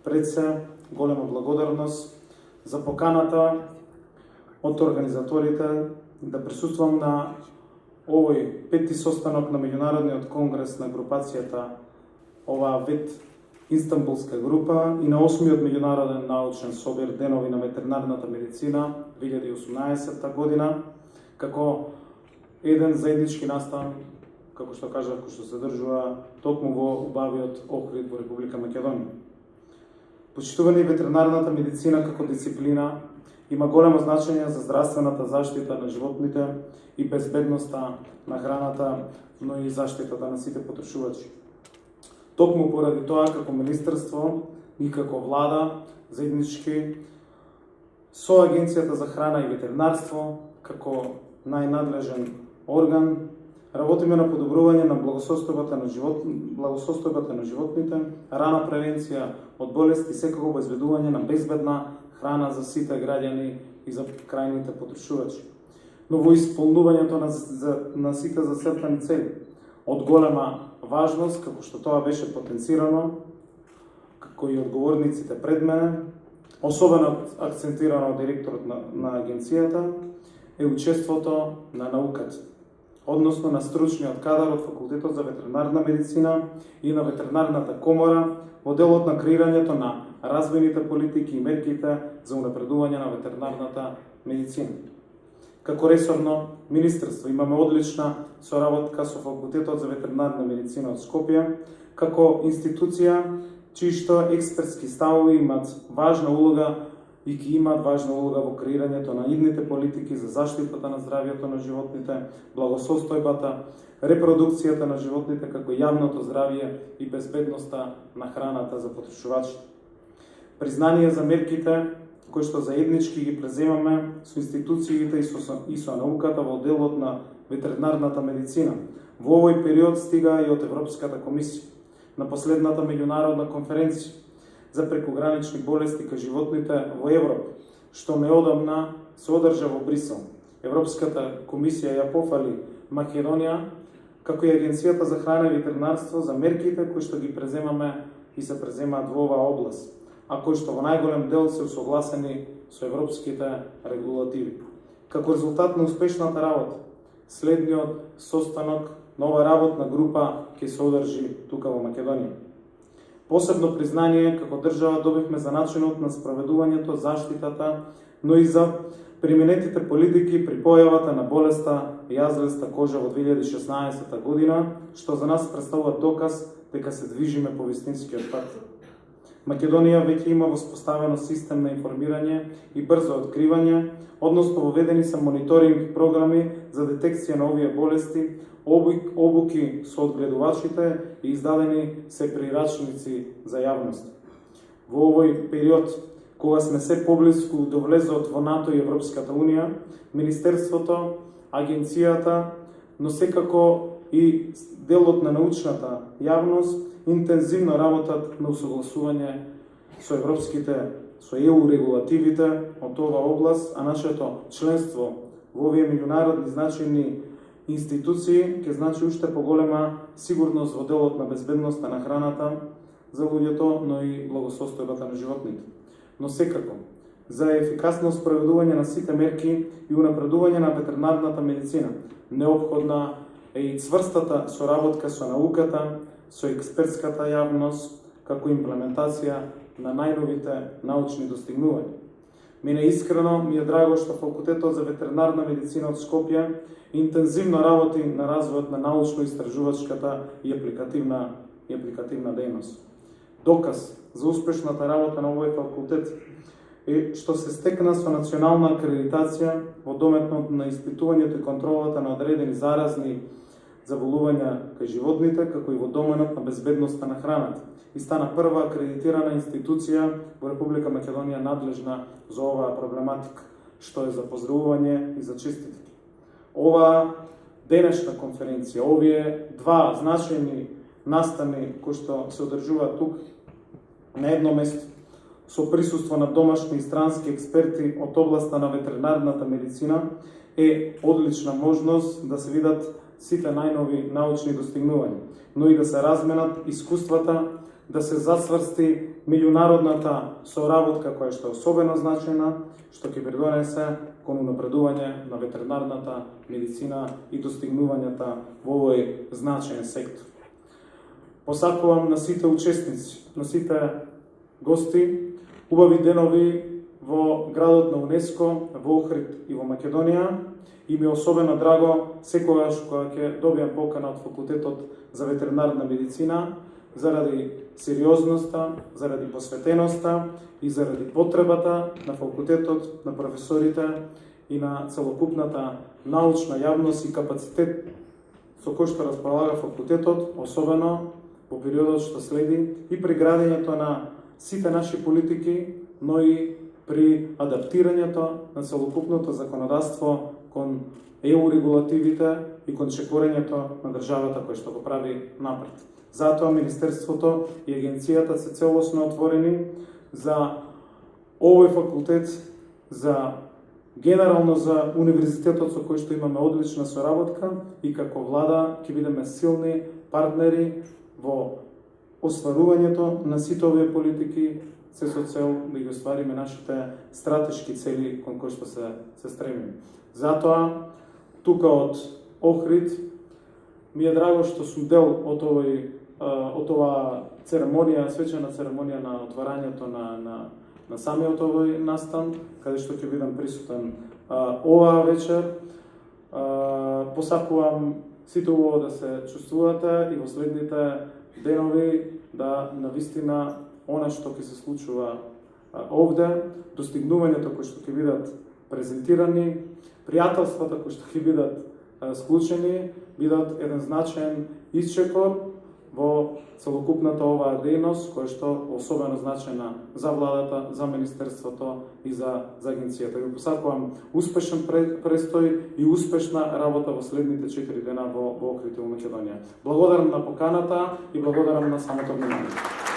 Пред се, голема благодарност за поканата од организаторите да присуствам на овој пети состанок на Меѓународниот конгрес на групацијата оваа вид Истанбулска група и на 8-миот меѓународен научен собир Денови на ветеринарната медицина 2018 година, како еден заеднички настан, како што кажав, кој што се држува токму во убавиот Охрид во Република Македонија. Почитување ветеринарната медицина како дисциплина има големо значење за здравствената заштита на животните и безбедноста на храната, но и заштитата на сите потрошувачи. Токму поради тоа, како министерство и како влада, заеднички со Агенцијата за храна и ветеринарство, како најнадлежен орган, работиме на подобрување на благосостојбата на животните, рана превенција од болести и секако обезбедување на безбедна храна за сите граѓани и за крајните потрошувачи. Но во исполнувањето на сите зацртани цели од голема важност, како што тоа беше потенцирано, како и одговорниците пред мене, особено акцентирано од директорот на агенцијата, е учеството на науката, односно на стручниот кадар од Факултетот за ветеринарна медицина и на ветеринарната комора во делот на креирањето на развојните политики и мерките за унапредување на ветеринарната медицина. Како ресорно министерство имаме одлична соработка со Факултетот за ветеринарна медицина од Скопје, како институција чии што експертски ставови имаат важна улога и ќе имаат важна улога во креирањето на идните политики за заштитата на здравјето на животните, благосостојбата, репродукцијата на животните, како јавното здравје и безбедноста на храната за потрошувачите. Признание за мерките кои што заеднички ги преземаме со институциите и со науката во делот на ветеринарната медицина. Во овој период стига и од Европската комисија на последната меѓународна конференција за прекогранични болести кај животните во Европа, што неодамна се одржа во Брисел. Европската комисија ја пофали Македонија, како и Агенцијата за храна и ветеринарство за мерките кои што ги преземаме и се преземаат во оваа област, а кои што во најголем дел се усогласени со европските регулативи. Како резултат на успешната работа, следниот состанок нова работна група ќе се одржи тука во Македонија. Посебно признание како држава добивме за начинот на спроведувањето, заштитата, но и за применетите политики при појавата на болеста јазлеста кожа во 2016 година, што за нас представува доказ дека се движиме по вистинскиот пат. Македонија веќе има воспоставено систем на информирање и брзо откривање, односно воведени се мониторинг програми за детекција на овие болести, обуки со одгледувачите и издадени се прирачници за јавност. Во овој период, кога сме се поблиску до влезот во НАТО и Европската Унија, Министерството, Агенцијата, но секако и делот на научната јавност интензивно работат на усогласување со со ЕУ регулативите од оваа област, а нашето членство во овие меѓународни значајни институции ќе значи уште поголема сигурност во делот на безбедноста на храната за луѓето, но и благосостојбата на животните. Но секако, за ефикасно спроведување на сите мерки и унапредување на ветеринарната медицина, неопходна е и цврстата соработка со науката, со експертската јавност, како имплементација на најновите научни достигнувања. Мене искрено ми е драго што Факултетот за ветеринарна медицина од Скопје интензивно работи на развојот на научно-истражувачката и апликативна дејност. Доказ за успешната работа на овој факултет е што се стекна со национална акредитација во дометот на испитувањето и контролата на одредени заразни заболувања кај животните, како и во доменот на безбедноста на храната, и стана прва акредитирана институција во Република Македонија надлежна за оваа проблематика, што е за поздравување и за честитки. Оваа денешна конференција, овие два значајни настани кои што се одржуваат тук на едно место, со присуство на домашни и странски експерти од областа на ветеринарната медицина, е одлична можност да се видат сите најнови научни достигнувања, но и да се разменат искуствата, да се засврсти меѓународната соработка која што е особено значајна, што ќе придонесе кон унапредување на ветеринарната медицина и достигнувањата во овој значаен сектор. Посакувам на сите учесници, на сите гости, убави денови во градот на УНЕСКО, во Охрид и во Македонија, и ми е особено драго секогаш кога ќе добијам покана од факултетот за ветеринарна медицина, заради сериозноста, заради посветеноста и заради потребата на факултетот, на професорите и на целокупната научна јавност и капацитет со кој што располага факултетот, особено во периодот што следи и при градењето на сите наши политики, но и при адаптирањето на целокупното законодавство кон ЕУ регулативите и кон чекорењето на државата која што го прави напред. Затоа Министерството и Агенцијата се целосно отворени за овој факултет, за генерално за универзитетот со кој што имаме одлична соработка и како влада ќе бидеме силни партнери во остварувањето на сите овие политики, се со цел да ги оствариме нашите стратешки цели кон кои што се стремиме. Затоа, тука од Охрид, ми е драго што сум дел од оваа церемонија, свечена церемонија на отварањето на самиот овој настан, каде што ќе бидам присутен оваа вечер. Посакувам сите убаво да се чувствувате и во следните денови да навистина она што ќе се случува овде, достигнувањето кои што ќе бидат презентирани, пријателствата кои што ќе бидат склучени, бидат еден значаен исчекор во целокупната оваа дејност, која што е особено значајна за владата, за Министерството и за Агенцијата. Ви посакувам успешен престој и успешна работа во следните 4 дена во Охрид и во Македонија. Благодарам на поканата и благодарам на самото внимание.